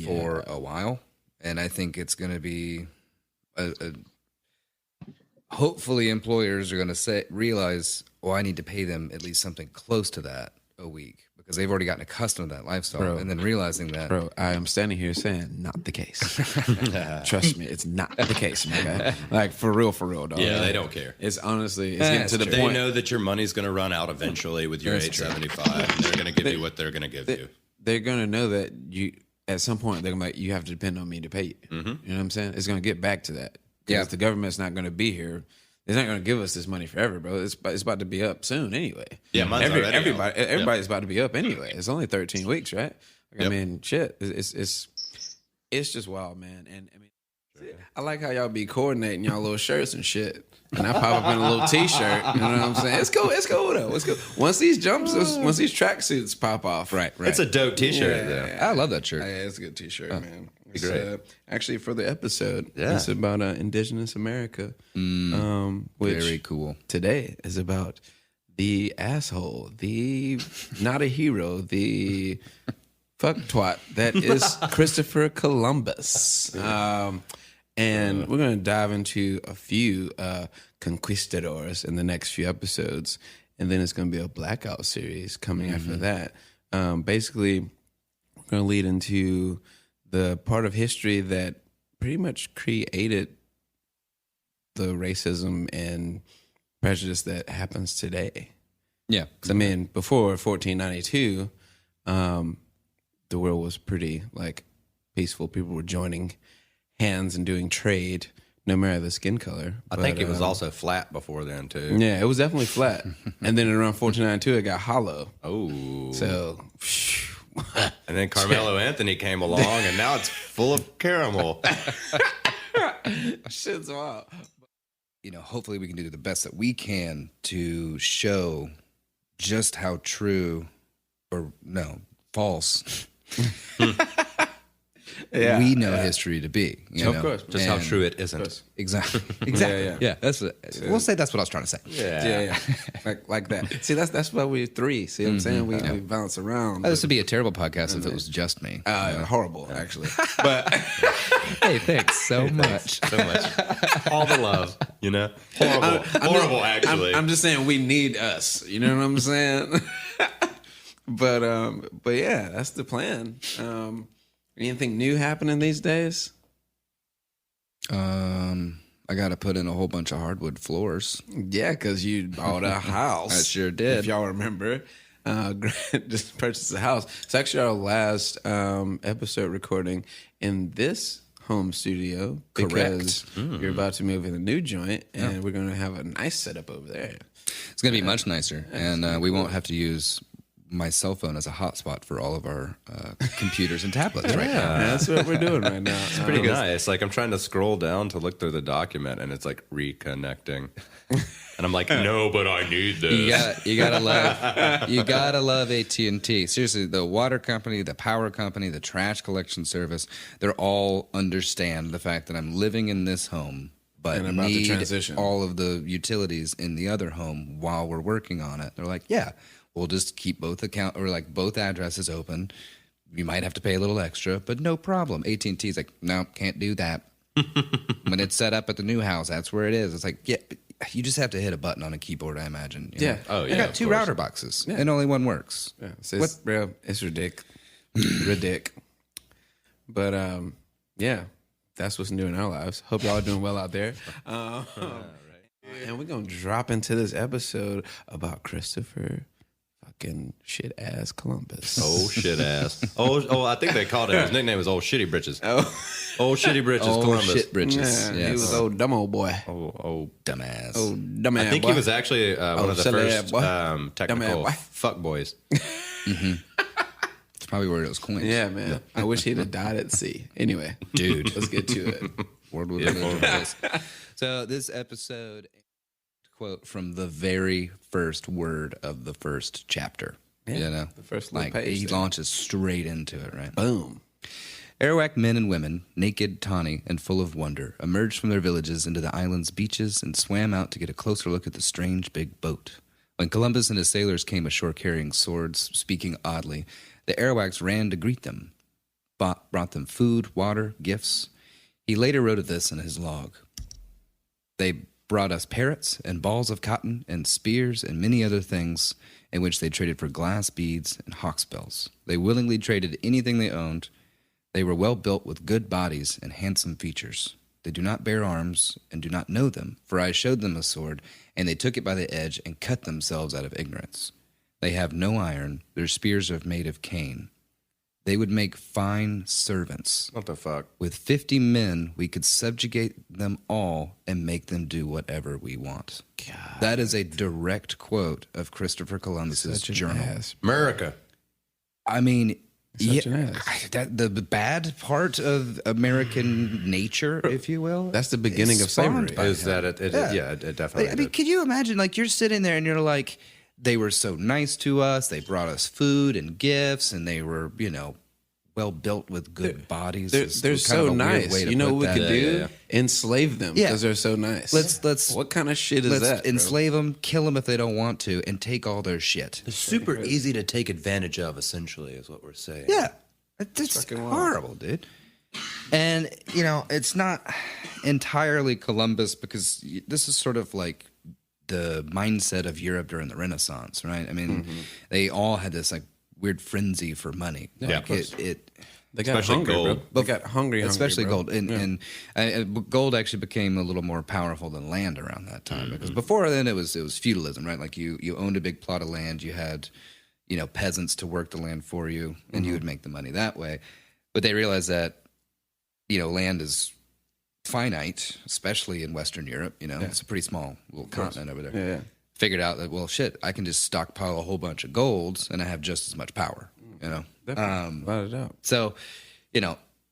for a while, and I think it's going to be hopefully employers are going to realize, oh, I need to pay them at least something close to that a week, because they've already gotten accustomed to that lifestyle. Bro. And then realizing that. Bro, I am standing here saying not the case. Trust me, it's not the case, my guy. Like, for real, dog. Yeah, they don't care. It's honestly, getting to the They point. know that your money's going to run out eventually with your $8.75, and they're going to give you what they're going to give you. They're going to know that at some point, they're going to be like, you have to depend on me to pay you. You know what I'm saying? It's going to get back to that. Because the government's not going to be here. They're not going to give us this money forever, bro. It's about to be up soon anyway. Yeah, mine's already everybody's about to be up anyway. It's only 13 weeks, right? Like, I mean, shit. It's just wild, man. And I mean, I like how y'all be coordinating y'all little shirts and shit. And I pop up in a little t-shirt. You know what I'm saying? It's cool though. It's cool. Once these tracksuits pop off, right. It's a dope T-shirt, though. I love that shirt. Yeah, it's a good t-shirt, man. It's great. Actually, for the episode, it's about Indigenous America, which Very cool. today is about the asshole, the not a hero, the fuck twat that is Christopher Columbus. And we're going to dive into a few conquistadors in the next few episodes. And then it's going to be a blackout series coming after that. Basically, we're going to lead into the part of history that pretty much created the racism and prejudice that happens today. Yeah. Because, I mean, before 1492, the world was pretty, like, peaceful. People were joining hands and doing trade, no matter the skin color. I think it was also flat before then, too. Yeah, it was definitely flat. And then around 1492, it got hollow. Oh. So, And then Carmelo Anthony came along, and now it's full of caramel. Shit's wild. Hopefully we can do the best that we can to show just how true or no, false we know history to be. Of course. Just how true it isn't. Exactly. Yeah. We'll say that's what I was trying to say. Yeah. like that. See, that's why we're three. See what I'm saying? We bounce around. This would be a terrible podcast if it was just me. Horrible, actually. But Hey, thanks so much. So much. All the love, Horrible, actually. I'm just saying we need us. You know what I'm saying? But yeah, that's the plan. Anything new happening these days? I got to put in a whole bunch of hardwood floors. Yeah, because you bought a house. I sure did. If y'all remember, Grant just purchased a house. It's actually our last episode recording in this home studio because you're about to move in a new joint, and we're going to have a nice setup over there. It's going to be much nicer, and we won't have to use my cell phone as a hotspot for all of our computers and tablets right now. That's what we're doing right now. It's pretty nice. Like I'm trying to scroll down to look through the document, and it's like reconnecting, and I'm like, no, but I need this. You gotta love AT&T. Seriously, the water company, the power company, the trash collection service, they're all understand the fact that I'm living in this home, but And about to need transition. all of the utilities in the other home while we're working on it. They're like, yeah. We'll just keep both addresses open. You might have to pay a little extra, but no problem. AT&T's like, no, can't do that. When it's set up at the new house, that's where it is. It's like, yeah, you just have to hit a button on a keyboard, I imagine. You know? Yeah. Oh, I yeah. got of 2 course. router boxes, and only one works. Yeah, it's bro, it's ridiculous. But yeah, that's what's new in our lives. Hope y'all are doing well out there. And we're gonna drop into this episode about Christopher fucking shit ass Columbus. Oh shit ass. Oh, I think they called him. His nickname was Old Shitty Britches. Oh. Old Shitty Britches Oh, Columbus. shit britches. Yeah, Yes. he was old dumb old boy. Oh, Dumbass. Oh dumb ass I think boy. he was actually one of the silly first boy. technical boy. fuck boys. It's probably where it was coined. Yeah, man. I wish he'd have died at sea. Anyway, Dude. let's get to it. World War II. So this episode, quote from the very first word of the first chapter. Yeah, the first little page he there. launches straight into it, right? Boom. Arawak men and women, naked, tawny, and full of wonder, emerged from their villages into the island's beaches and swam out to get a closer look at the strange big boat. When Columbus and his sailors came ashore carrying swords, speaking oddly, the Arawaks ran to greet them, brought them food, water, gifts. He later wrote of this in his log. They brought us parrots and balls of cotton and spears and many other things in which they traded for glass beads and hawksbills. They willingly traded anything they owned. They were well built with good bodies and handsome features. They do not bear arms and do not know them, for I showed them a sword, and they took it by the edge and cut themselves out of ignorance. They have no iron. Their spears are made of cane. They would make fine servants. What the fuck? With 50 men, we could subjugate them all and make them do whatever we want. God. That is a direct quote of Christopher Columbus's Such an journal. ass. America. I mean, Such an ass. the bad part of American nature, if you will, That's the beginning of spawned slavery. by Is him. that it? It definitely. I mean, did. could you imagine? Like, you're sitting there and you're like, they were so nice to us. They brought us food and gifts, and they were, well built with good bodies. They're It's kind so of a weird nice. way to You know put what we that. could do? Yeah. Enslave them Yeah. because they're so nice. Let's What kind of shit is let's that? bro? enslave them, kill them if they don't want to, and take all their shit. It's super easy to take advantage of. Essentially, is what we're saying. Yeah, it's fucking wild. horrible, dude. And it's not entirely Columbus, because this is sort of like the mindset of Europe during the Renaissance, right? I mean, they all had this like weird frenzy for money. Yeah, Like, of course. They got Especially hungry, gold. bro. They got hungry, especially bro. gold, and gold actually became a little more powerful than land around that time, because before then it was feudalism, right? Like you owned a big plot of land, you had peasants to work the land for you, and you would make the money that way. But they realized that land is finite, especially in Western Europe. It's a pretty small little continent over there. Yeah. Figured out that, well, shit, I can just stockpile a whole bunch of golds and I have just as much power. Definitely. Without a doubt. So,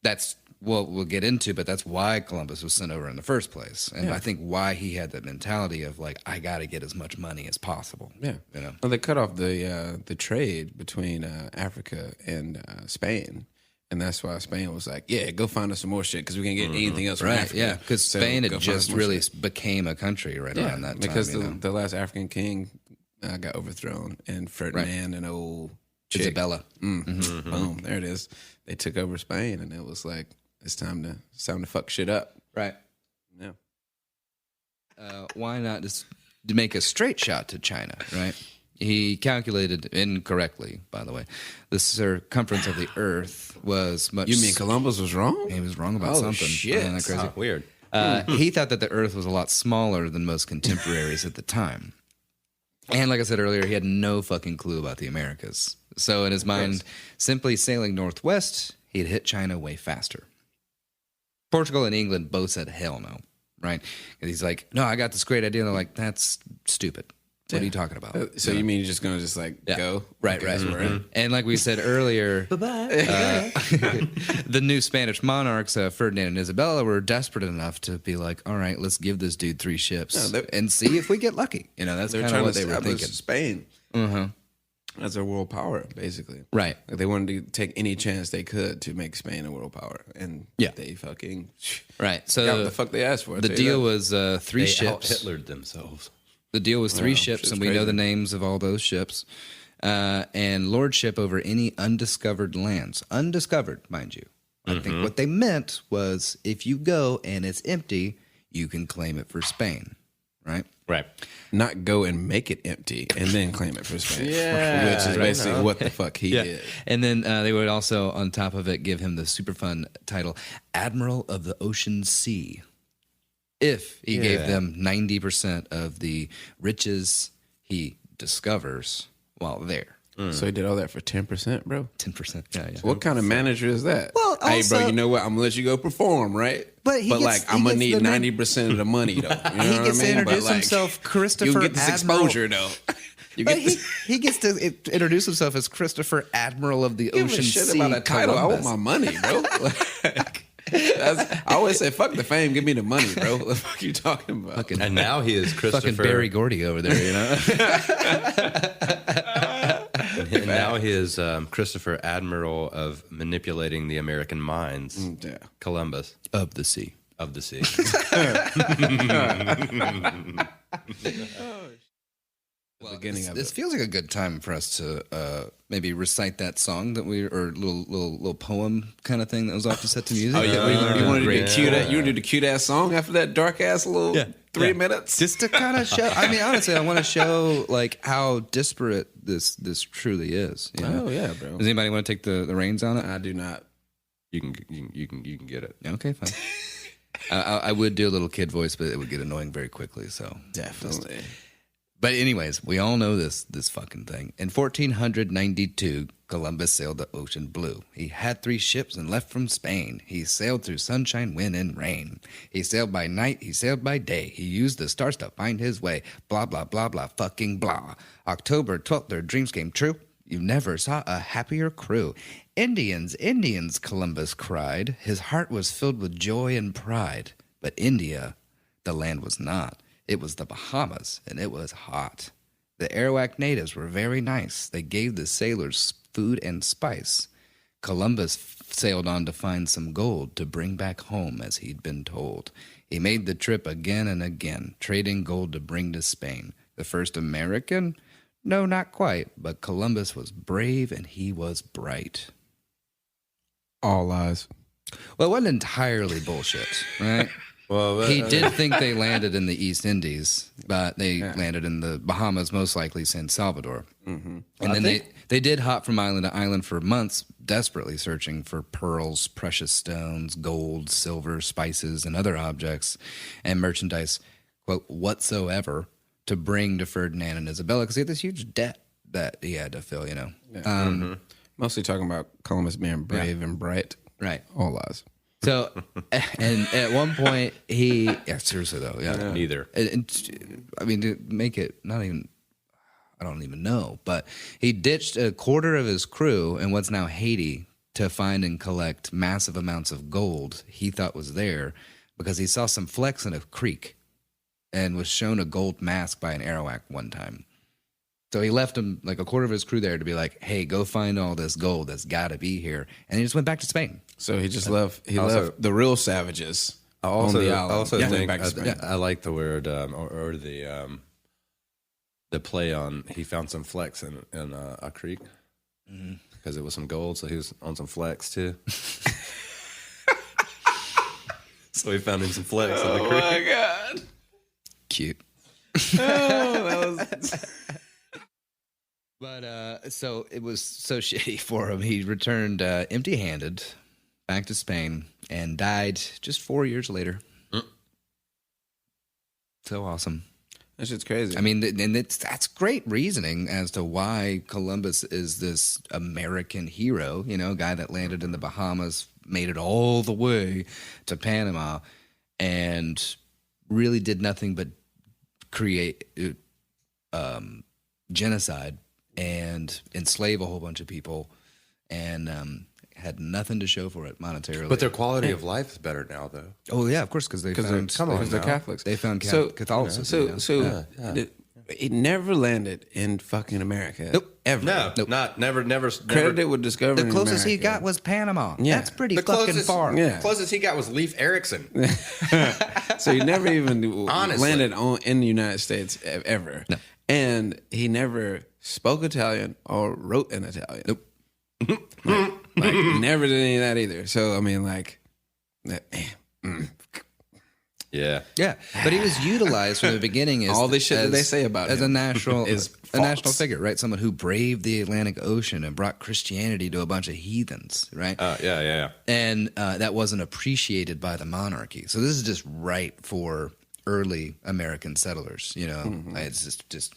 that's we'll get into, but that's why Columbus was sent over in the first place. And I think why he had that mentality of like, I got to get as much money as possible. Yeah. You know? Well, they cut off the trade between Africa and Spain. And that's why Spain was like, yeah, go find us some more shit because we can't get anything else from Right, Africa. yeah. Because So Spain go had find just us more really shit. became a country around that time. Because you know? the last African king got overthrown and Ferdinand and old chick, Isabella. boom, there it is. They took over Spain and it was like, it's time to fuck shit up. Right. Yeah. Why not just make a straight shot to China, right? He calculated incorrectly, by the way. The circumference of the Earth was much. You mean Columbus was wrong? He was wrong about Oh, something. shit. Isn't that crazy? Oh, weird. He thought that the Earth was a lot smaller than most contemporaries at the time. And like I said earlier, he had no fucking clue about the Americas. So in his mind, simply sailing northwest, he'd hit China way faster. Portugal and England both said, hell no, right? And he's like, no, I got this great idea. And they're like, that's stupid. What are you talking about? So you mean you're just going to just like go? Right, Okay, right. that's where we're at. And like we said earlier, the new Spanish monarchs, Ferdinand and Isabella, were desperate enough to be like, all right, let's give this dude 3 ships and see if we get lucky. You know, that's They're kind of trying what to they were establish thinking. Spain Uh-huh. as a world power, basically. Right. Like they wanted to take any chance they could to make Spain a world power, and they fucking Right. So got what the fuck they asked for. I'll the tell you deal that. was 3 They ships. out-Hitlered themselves. The deal was 3 Wow, ships, shit's and we know crazy. the names of all those ships. And lordship over any undiscovered lands. Undiscovered, mind you. I think what they meant was if you go and it's empty, you can claim it for Spain, right? Right. Not go and make it empty and then claim it for Spain. Yeah, which is right basically now. what the fuck he did. And then they would also, on top of it, give him the super fun title, Admiral of the Ocean Sea. If he gave them 90% of the riches he discovers while there. So he did all that for 10%, bro. 10%. Yeah, yeah. What kind of manager is that? Well, hey, bro, also- you know what? I'm gonna let you go perform, right? But he gets- like, he I'm gonna gets need the 90% of the money, though. You know He what gets I to mean? introduce But, like, himself, Christopher You get this Admiral. exposure, though. You But get this. he gets to introduce himself as Christopher Admiral of the Give a Ocean shit Sea. about a title. I want Columbus. my money, bro. I always say, fuck the fame, give me the money, bro. What the fuck are you talking about? And now he is Christopher. Fucking Barry Gordy over there, you know? And now he is Christopher Admiral of manipulating the American minds. Yeah. Columbus of the sea. of the sea. Well, beginning of this it. feels like a good time for us to maybe recite that song that we, or little poem kind of thing that was often set to music. Oh yeah, you wanted great. to cue that? You wanted to do the cute ass song after that dark ass little 3 minutes? Just to kind of show. I mean, honestly, I want to show like how disparate this truly is. You know? Oh yeah, bro. Does anybody want to take the reins on it? I do not. You can get it. Okay, fine. I would do a little kid voice, but it would get annoying very quickly. So Definitely. But anyways, we all know this fucking thing. In 1492, Columbus sailed the ocean blue. He had 3 ships and left from Spain. He sailed through sunshine, wind, and rain. He sailed by night, he sailed by day. He used the stars to find his way. Blah, blah, blah, blah, fucking blah. October 12th, their dreams came true. You never saw a happier crew. Indians, Indians, Columbus cried. His heart was filled with joy and pride. But India, the land was not. It was the Bahamas, and it was hot. The Arawak natives were very nice. They gave the sailors food and spice. Columbus sailed on to find some gold to bring back home, as he'd been told. He made the trip again and again, trading gold to bring to Spain. The first American? No, not quite, but Columbus was brave and he was bright. All lies. Well, it wasn't entirely bullshit, right? Well, He did think they landed in the East Indies, but they landed in the Bahamas, most likely San Salvador. Mm-hmm. And then they did hop from island to island for months, desperately searching for pearls, precious stones, gold, silver, spices, and other objects and merchandise, quote, whatsoever, to bring to Ferdinand and Isabella, because he had this huge debt that he had to fill, you know. Mostly talking about Columbus being brave and bright. Right. All lies. So, and at one point, seriously though, yeah. neither. I mean, to make it not even, I don't even know, but he ditched a quarter of his crew in what's now Haiti to find and collect massive amounts of gold he thought was there because he saw some flecks in a creek and was shown a gold mask by an Arawak one time. So he left him like a quarter of his crew there to be like, hey, go find all this gold that's got to be here. And he just went back to Spain. So he just left the real savages on the island. I also think back to Spain. I like the word or the play on he found some flecks in a creek because it was some gold, so he was on some flecks too. So he found him some flecks in the creek. Oh my god! Cute. Oh, that was. But so it was so shitty for him. He returned empty-handed back to Spain and died just 4 years later. So awesome. That shit's crazy. I mean, and that's great reasoning as to why Columbus is this American hero, you know, guy that landed in the Bahamas, made it all the way to Panama, and really did nothing but create genocide and enslave a whole bunch of people, and had nothing to show for it monetarily. But their quality of life is better now, though. Oh yeah, of course, because they're Catholics. They found Catholicism. It never landed in fucking America. Nope. Ever. No, Nope. never. Credited with discovering The closest he America. got was Panama. Yeah. That's pretty The fucking far. Yeah. closest he got was Leif Erikson. So he never even Honestly. landed in the United States ever. No. And he never spoke Italian or wrote in Italian. Nope. Like never did any of that either. So I mean, like, Yeah. Yeah, but he was utilized from the beginning as All the shit that they say about as him a national is a national false. figure, right? Someone who braved the Atlantic Ocean and brought Christianity to a bunch of heathens, right? Yeah. And that wasn't appreciated by the monarchy. So this is just right for early American settlers. You know, it's just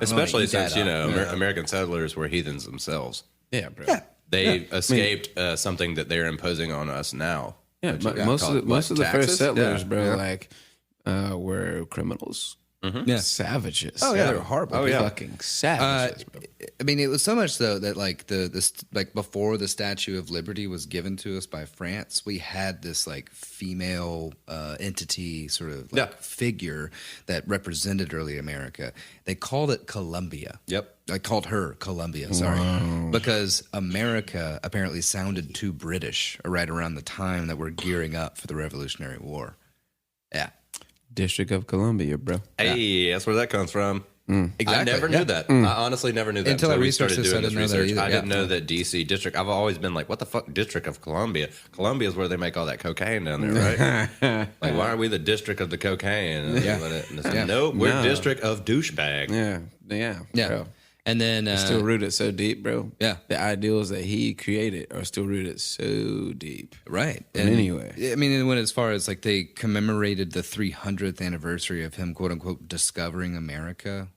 Especially since, American settlers were heathens themselves. yeah, bro. Yeah. They escaped something that they're imposing on us now. Yeah, Which but you most call of it, most of the taxes? first settlers, Yeah. bro, Yeah. like were criminals. Yeah. Savages. Oh, yeah, they were horrible. Oh, people. fucking savages, bro. I mean, it was so much though that like like before the Statue of Liberty was given to us by France, we had this like female entity sort of like figure that represented early America. They called it Columbia. Yep. I called her Columbia, sorry, because America apparently sounded too British right around the time that we're gearing up for the Revolutionary War. Yeah. District of Columbia, bro. Hey, that's where that comes from. Exactly. I never knew that. I honestly never knew that Until I we researched started this, I doing this didn't know that research. either. I didn't Yeah. know that DC district. I've always been like, what the fuck, District of Columbia? Columbia is where they make all that cocaine down there, right? Like, why are we the district of the cocaine? Nope, we're District of douchebag. Yeah. Yeah. Bro. And then It's still rooted so deep, bro. Yeah. The ideals that he created are still rooted so deep. right. And anyway. I mean, and when as far as like they commemorated the 300th anniversary of him, quote unquote, discovering America.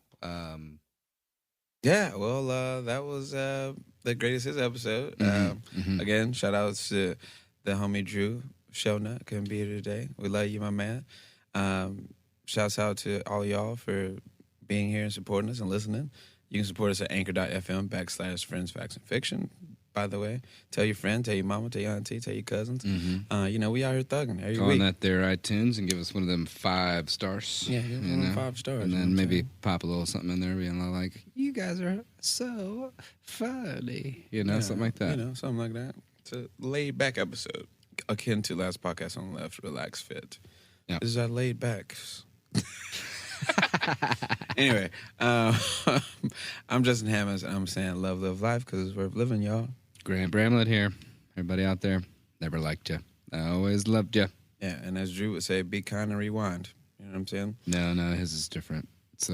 Yeah, well, that was the Greatest Hits episode. Again, shout outs to the homie Drew Shelnut. Couldn't be here today. We love you, my man. Shouts out to all y'all for being here and supporting us and listening. You can support us at anchor.fm/friends, facts, and fiction. By the way, tell your friend, tell your mama, tell your auntie, tell your cousins. We out here thugging every Go week. on that there iTunes and give us one of them 5 stars. Yeah, give us one of them 5 stars, And you know then what I'm maybe saying? pop a little something in there, being like, "You guys are so funny," something like that. Something like that. It's a laid back episode, akin to last podcast on the left, Relax Fit. Yeah. This is our laid back. Anyway, I'm Justin Hammonds, and I'm saying love life, because it's worth living, y'all. Grant Bramlett here. Everybody out there, never liked you. I always loved you. Yeah, and as Drew would say, be kind and rewind. You know what I'm saying? No, his is different. It's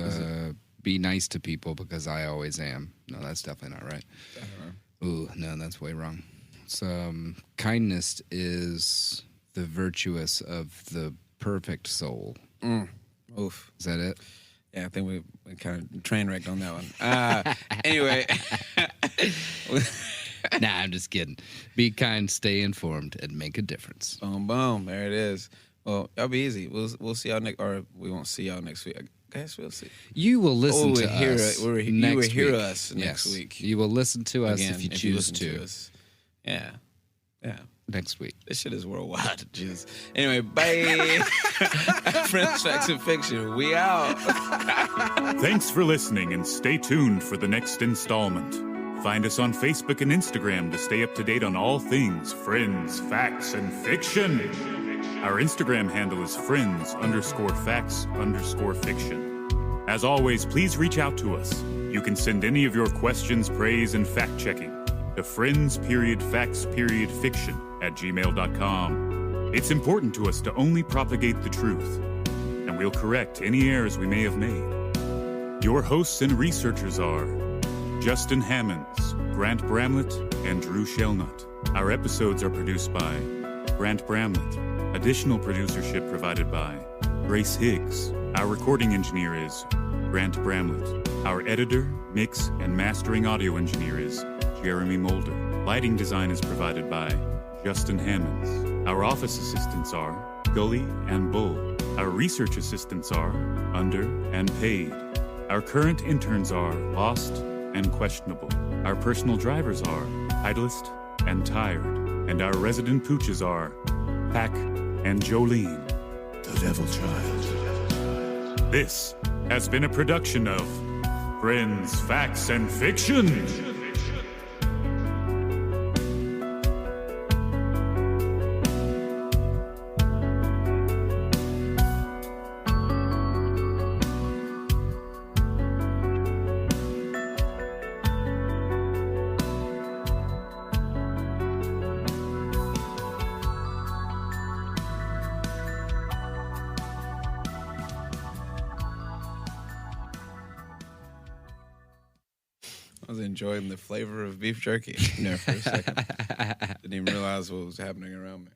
be nice to people because I always am. No, that's definitely not right. Ooh, no, that's way wrong. So kindness is the virtuous of the perfect soul. Oof. Is that it? Yeah, I think we kind of train wrecked on that one. Anyway. Nah, I'm just kidding. Be kind, stay informed, and make a difference. Boom, boom. There it is. Well, y'all be easy. We'll see y'all next, or we won't see y'all next week. I guess we'll see. You will listen to us you will next hear week. us next Yes. week. You will listen to us Again, if you choose listen to. us. Yeah. Yeah. next week. This shit is worldwide. Jesus. Anyway, bye. Friends, Facts, and Fiction. We out. Thanks for listening and stay tuned for the next installment. Find us on Facebook and Instagram to stay up to date on all things Friends, Facts, and Fiction. Our Instagram handle is friends_facts_fiction. As always, please reach out to us. You can send any of your questions, praise, and fact-checking to friends.facts.fiction@gmail.com. It's important to us to only propagate the truth, and we'll correct any errors we may have made. Your hosts and researchers are Justin Hammonds, Grant Bramlett, and Drew Shellnut. Our episodes are produced by Grant Bramlett. Additional producership provided by Grace Higgs. Our recording engineer is Grant Bramlett. Our editor, mix, and mastering audio engineer is Jeremy Mulder. Lighting design is provided by Justin Hammonds. Our office assistants are Gully and Bull. Our research assistants are Under and Paid. Our current interns are Lost and Questionable. Our personal drivers are Titleist and Tired. And our resident pooches are Pack and Jolene, the Devil Child. This has been a production of Friends, Facts, and Fiction. I was enjoying the flavor of beef jerky there for a second. Didn't even realize what was happening around me.